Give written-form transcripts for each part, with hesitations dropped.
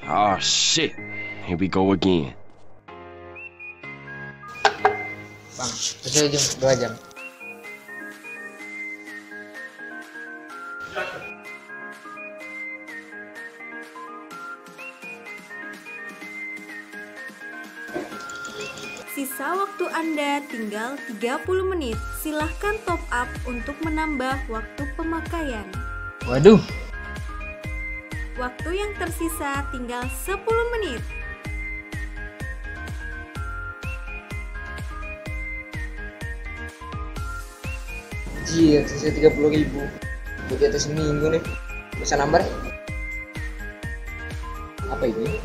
Oh shit, here we go again. Bang, sesuai jam 2 jam. Sisa waktu Anda tinggal 30 menit. Silahkan top up untuk menambah waktu pemakaian. Waduh. Waktu yang tersisa tinggal 10 menit. Jir, sisa 30.000. Buat atas seminggu nih. Bisa nambah deh. Apa ini?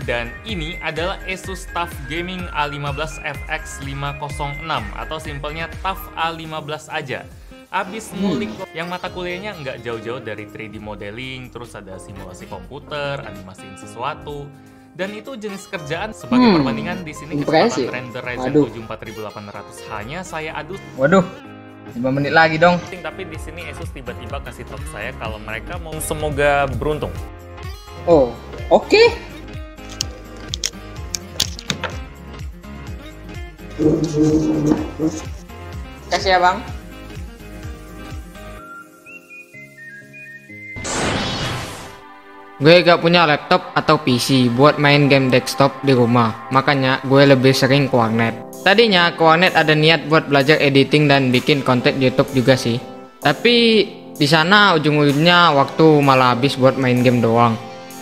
Dan ini adalah Asus Tuf Gaming A15 FX506 atau simpelnya Tuf A15 aja. Abis ngulik yang mata kuliahnya nggak jauh-jauh dari 3D modeling, terus ada simulasi komputer, animasiin sesuatu. Dan itu jenis kerjaan sebagai perbandingan di sini kecepatan render Ryzen 7 4800 hanya saya adu. Waduh. 5 menit lagi dong. Tapi di sini Asus tiba-tiba kasih tahu saya kalau mereka mau semoga beruntung. Oh, oke. Kasih ya bang. Gue gak punya laptop atau PC buat main game desktop di rumah, makanya gue lebih sering ke Warnet. Tadinya ke Warnet ada niat buat belajar editing dan bikin konten YouTube juga sih. Tapi di sana ujung-ujungnya waktu malah habis buat main game doang.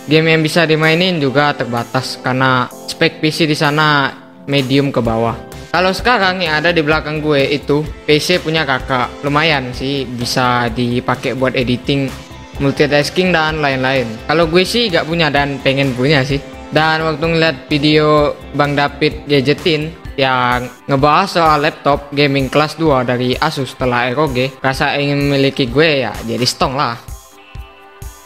Game yang bisa dimainin juga terbatas karena spek PC di sana medium ke bawah. Kalau sekarang yang ada di belakang gue itu PC punya kakak, lumayan sih bisa dipakai buat editing, multitasking dan lain-lain. Kalau gue sih gak punya dan pengen punya sih. Dan waktu ngeliat video Bang David Gadgetin yang ngebahas soal laptop gaming kelas 2 dari Asus setelah ROG, rasa ingin memiliki gue ya jadi stong lah.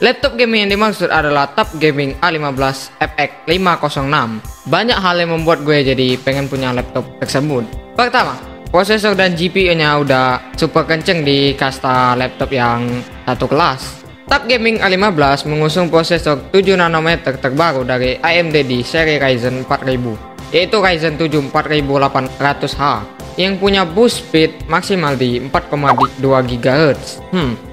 Laptop gaming yang dimaksud adalah Tuf Gaming A15 FX506. Banyak hal yang membuat gue jadi pengen punya laptop tersebut. Pertama, prosesor dan GPU-nya udah super kenceng di kasta laptop yang satu kelas. Tuf Gaming A15 mengusung prosesor 7 nanometer terbaru dari AMD di seri Ryzen 4000, yaitu Ryzen 7 4800H yang punya boost speed maksimal di 4,2 GHz.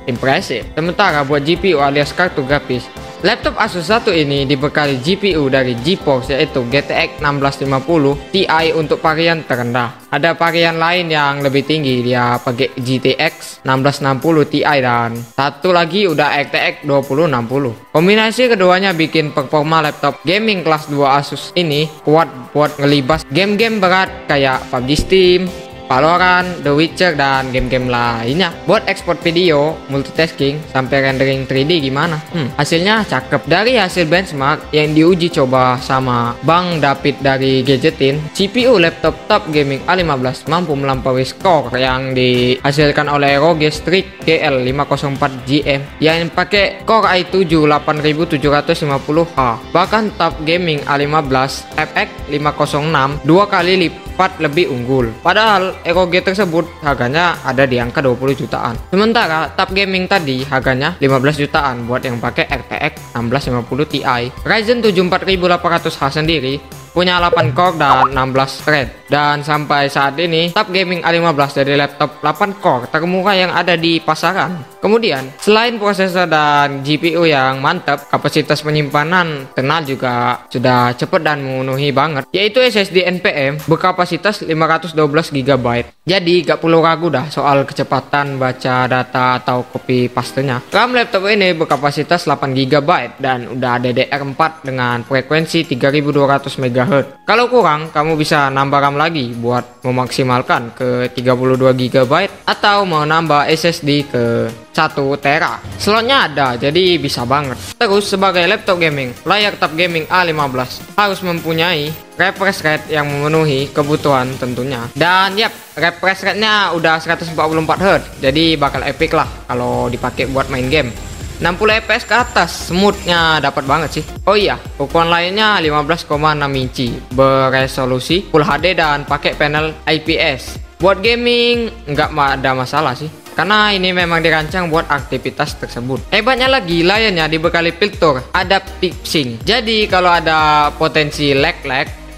Impresif. Sementara buat GPU alias kartu grafis, laptop Asus satu ini dibekali GPU dari GeForce yaitu GTX 1650 Ti untuk varian terendah. Ada varian lain yang lebih tinggi, dia pakai GTX 1660 Ti dan satu lagi udah RTX 2060. Kombinasi keduanya bikin performa laptop gaming kelas 2 Asus ini kuat buat ngelibas game-game berat kayak PUBG Steam, Valorant, The Witcher, dan game-game lainnya. Buat ekspor video, multitasking, sampai rendering 3D gimana? Hasilnya cakep. Dari hasil benchmark yang diuji coba sama Bang David dari Gadgetin, CPU laptop Tuf Gaming A15 mampu melampaui skor yang dihasilkan oleh ROG Trik GL504GM yang pakai Core i7 8750H. Bahkan Tuf Gaming A15 FX506 2 kali lipat lebih unggul. Padahal ROG tersebut harganya ada di angka 20 jutaan. Sementara Tuf Gaming tadi harganya 15 jutaan buat yang pakai RTX 1650 Ti. Ryzen 7 4800H sendiri punya 8 core dan 16 thread. Dan sampai saat ini Tuf Gaming A15 dari laptop 8 core termurah yang ada di pasaran. Kemudian selain prosesor dan GPU yang mantap, kapasitas penyimpanan internal juga sudah cepat dan memenuhi banget, yaitu SSD NVMe berkapasitas 512 GB. Jadi gak perlu ragu dah soal kecepatan baca data atau copy pastenya. RAM laptop ini berkapasitas 8 GB dan udah DDR4 dengan frekuensi 3200 MHz. Kalau kurang, kamu bisa nambah RAM lagi buat memaksimalkan ke 32 GB atau mau nambah SSD ke 1 tera. Slotnya ada, jadi bisa banget. Terus sebagai laptop gaming, layar Tuf Gaming A15 harus mempunyai refresh rate yang memenuhi kebutuhan tentunya. Dan yap, refresh rate-nya udah 144 Hz, jadi bakal epic lah kalau dipakai buat main game. 60 fps ke atas, smoothnya dapat banget sih. Oh iya, ukuran lainnya 15,6 inci, beresolusi Full HD dan pakai panel IPS. Buat gaming nggak ada masalah sih. karena ini memang dirancang buat aktivitas tersebut. Hebatnya lagi, layarnya dibekali fitur adaptive sync. Jadi kalau ada potensi lag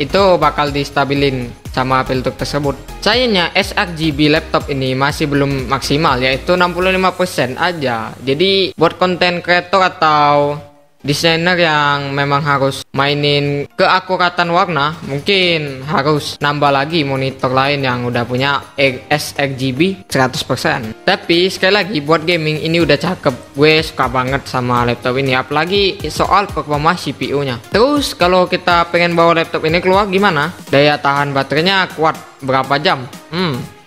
itu bakal distabilin sama filter tersebut. Sayangnya sRGB laptop ini masih belum maksimal, yaitu 65% aja. Jadi buat konten kreator atau desainer yang memang harus mainin keakuratan warna, mungkin harus nambah lagi monitor lain yang udah punya sRGB 100%. Tapi sekali lagi, buat gaming ini udah cakep. Gue suka banget sama laptop ini, apalagi soal performa CPU nya. Terus kalau kita pengen bawa laptop ini keluar gimana? Daya tahan baterainya kuat berapa jam?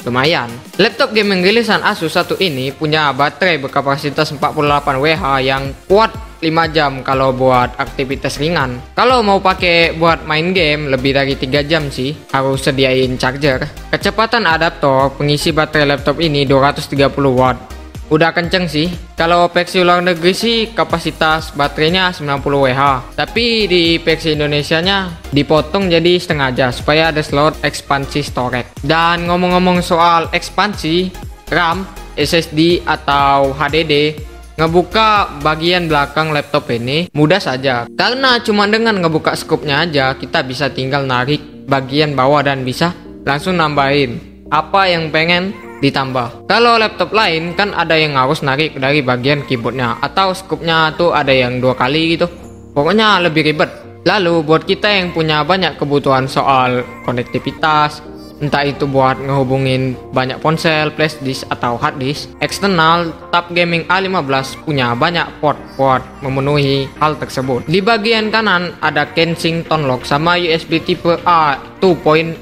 Lumayan. Laptop gaming rilisan Asus satu ini punya baterai berkapasitas 48 Wh yang kuat 5 jam kalau buat aktivitas ringan. Kalau mau pakai buat main game lebih dari 3 jam sih, harus sediain charger. Kecepatan adaptor pengisi baterai laptop ini 230 watt. Udah kenceng sih. Kalau versi luar negeri sih kapasitas baterainya 90 Wh. Tapi di versi Indonesianya dipotong jadi setengah aja supaya ada slot ekspansi storage. Dan ngomong-ngomong soal ekspansi RAM, SSD atau HDD, ngebuka bagian belakang laptop ini mudah saja, karena cuma dengan ngebuka scoopnya aja kita bisa tinggal narik bagian bawah dan bisa langsung nambahin apa yang pengen ditambah. Kalau laptop lain kan ada yang harus narik dari bagian keyboardnya atau scoopnya tuh ada yang 2 kali gitu, pokoknya lebih ribet. Lalu buat kita yang punya banyak kebutuhan soal konektivitas, entah itu buat ngehubungin banyak ponsel, flash disk atau hard disk eksternal, tab gaming A15 punya banyak port buat memenuhi hal tersebut. Di bagian kanan ada Kensington lock sama USB tipe A 2.0.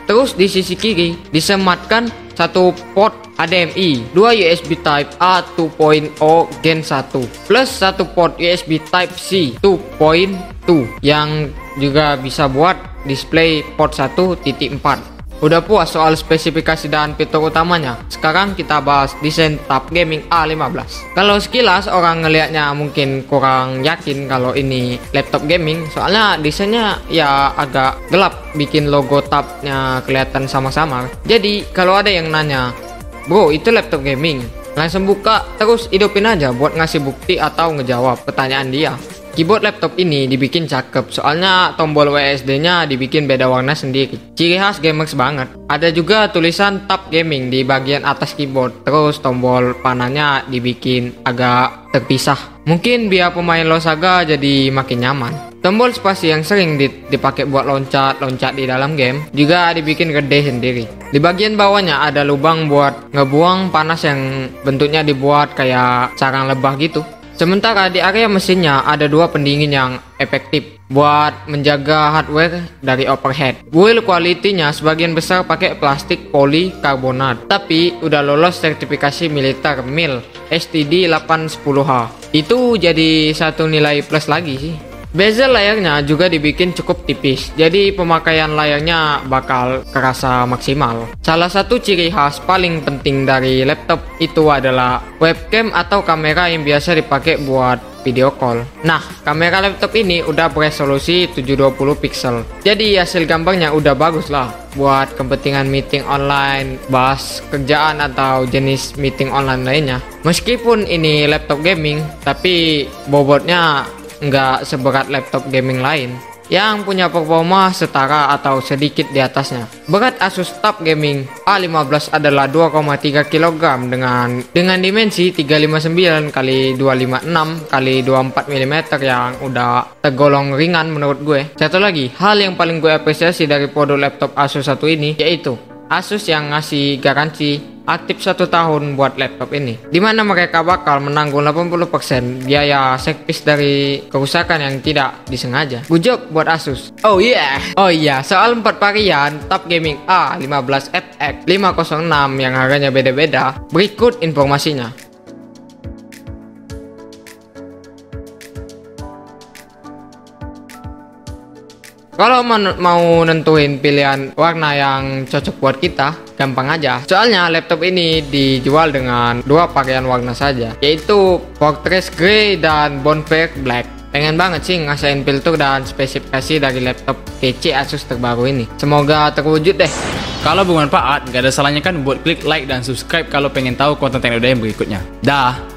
Terus di sisi kiri disematkan satu port HDMI, 2 USB Type A 2.0 Gen 1 plus satu port USB Type C 2.2 yang juga bisa buat display port 1.4. Udah puas soal spesifikasi dan fitur utamanya? Sekarang kita bahas desain tab gaming A15. Kalau sekilas orang ngelihatnya mungkin kurang yakin kalau ini laptop gaming, soalnya desainnya ya agak gelap, bikin logo tabnya kelihatan sama-sama. Jadi kalau ada yang nanya, bro itu laptop gaming, langsung buka terus hidupin aja buat ngasih bukti atau ngejawab pertanyaan dia. Keyboard laptop ini dibikin cakep, soalnya tombol WSD nya dibikin beda warna sendiri, ciri khas gamers banget. Ada juga tulisan tab gaming di bagian atas keyboard, terus tombol panahnya dibikin agak terpisah, mungkin biar pemain losaga jadi makin nyaman. Tombol spasi yang sering dipakai buat loncat di dalam game juga dibikin gede sendiri. Di bagian bawahnya ada lubang buat ngebuang panas yang bentuknya dibuat kayak sarang lebah gitu. Sementara di area mesinnya ada 2 pendingin yang efektif buat menjaga hardware dari overheat. Build quality-nya sebagian besar pakai plastik polikarbonat, tapi udah lolos sertifikasi militer MIL STD 810H. Itu jadi satu nilai plus lagi sih. Bezel layarnya juga dibikin cukup tipis, jadi pemakaian layarnya bakal kerasa maksimal. Salah satu ciri khas paling penting dari laptop itu adalah webcam atau kamera yang biasa dipakai buat video call. Nah, kamera laptop ini udah beresolusi 720 pixel, jadi hasil gambarnya udah bagus lah buat kepentingan meeting online, bahas kerjaan atau jenis meeting online lainnya. Meskipun ini laptop gaming, tapi bobotnya nggak seberat laptop gaming lain yang punya performa setara atau sedikit di atasnya. Berat Asus Tuf gaming A15 adalah 2,3 kg dengan dimensi 359 x 256 x 24 mm yang udah tergolong ringan menurut gue. Satu lagi, hal yang paling gue apresiasi dari produk laptop Asus satu ini yaitu Asus yang ngasih garansi aktif 1 tahun buat laptop ini, dimana mereka bakal menanggung 80% biaya servis dari kerusakan yang tidak disengaja. Good job buat Asus. Oh iya, soal 4 varian tab gaming A15 FX506 yang harganya beda-beda, berikut informasinya. Kalau mau nentuin pilihan warna yang cocok buat kita, gampang aja. Soalnya laptop ini dijual dengan 2 varian warna saja, yaitu Fortress Grey dan Bonfire Black. Pengen banget sih ngasain filter dan spesifikasi dari laptop kece Asus terbaru ini. Semoga terwujud deh. Kalau bermanfaat, gak ada salahnya kan buat klik like dan subscribe kalau pengen tahu konten Teknodaim berikutnya. Dah.